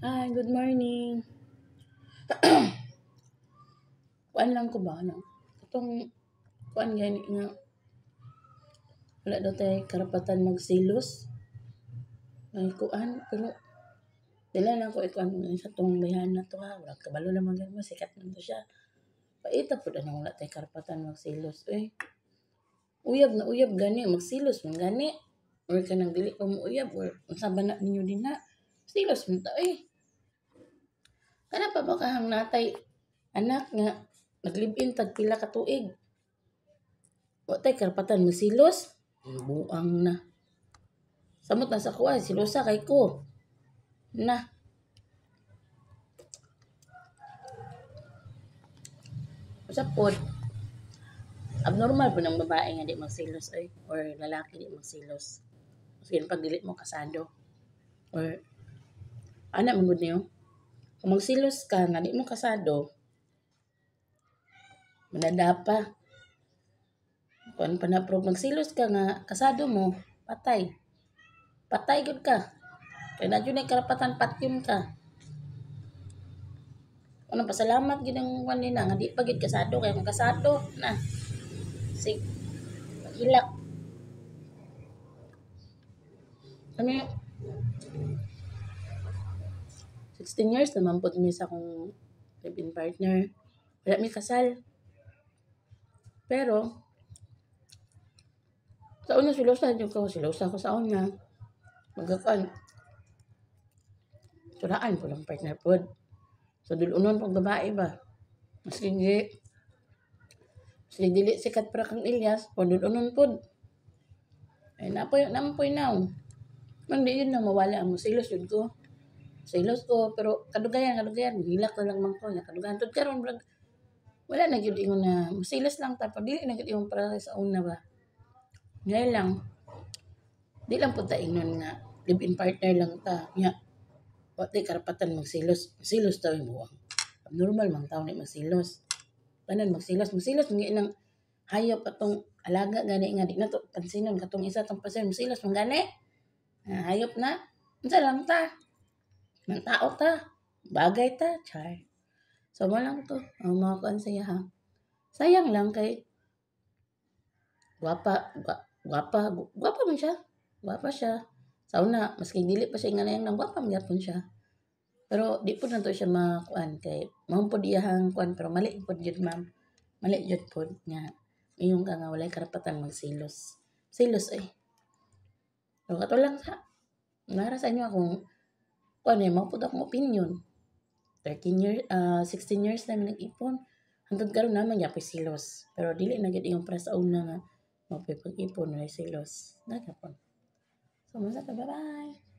Hi, good morning. Kuan lang ko ba, no? Itong kuan gani nga, wala daw tayo karapatan magsilos. May kuan, pero dila lang ko ikuan sa tong bayan na to ha. Wala kabalo naman ganun, sikat man to siya. Paita po na wala tayo karapatan magsilos. Uyab gani, magsilos man gani. Or ka nang dili pa mo uyab, or unsa ba na ninyo din na. Silos man ta, Kana pa ba kahang natay anak nga naglibin tag pila ka tuig. Wa tay karapatan magsilos. Buang na. Samot na sa kuha, silosa kay ko. Na. Sa pod, abnormal po ng babae nga di magsilos or lalaki di magsilos. Sige pag dili mo kasado. Or anak mo niyo. Kung magsilos ka nga di mo kasado, manadapa. Kung panaprog magsilos ka nga kasado mo, patay. Patay gud ka. Kaya na yun ay karapatan patyon ka. Ano pasalamat gid ang kanina nga di pa gid kasado kay kung kasado na. Sig hilak. Kami 16 years naman po mi sa akong live-in partner. Wala mi kasal. Pero sa una silosa ko sa una. Magakan. Suraan ko lang partner pod. So dulunon pag babae ba. Maski dili sikat para kang Elias, o dulunon pod. Ay napoy now. Man di yun na mawala ang silos yun ko. Silos ko, pero kadugayan, hilak na lang man ko. Kadugayan, tod karon wala na gyud ingon na silos lang ta, pero dili na gyud ingon para sa una ba. Ngayon lang, di lang po ta ingon nga, live-in partner lang ta. Nga, wala karapatan magsilos. Silos daw yung buwang. Normal mang tao na magsilos. Kanan magsilos mga ilang hayop atong alaga gani nga di na to pansinon katong isa tong pasen magsilos man gani. Hayop na. Unsa lang ta? Man tao ta. Bagay ta. Char. So mo lang to. Ang mga kuan saya ha. Sayang lang kay gwapa man siya. Gwapa siya. Sa una, maski dili pa siya inganayang nang gwapa man gyapon siya. Pero di po na to siya makuan kay mao po diyahang kuan pero mali po jud ma'am. Mali jud po nga ingon ka nga walay karapatan magsilos. Silos Pero kato lang sa nara sa inyo akong kuan mao pud akong opinion. 16 years na nag-ipon. Hangtod karon naman yapay silos. Pero dili na gid yung para sa una nga mapipag-ipon walay silos. Nagapon. So, bye-bye.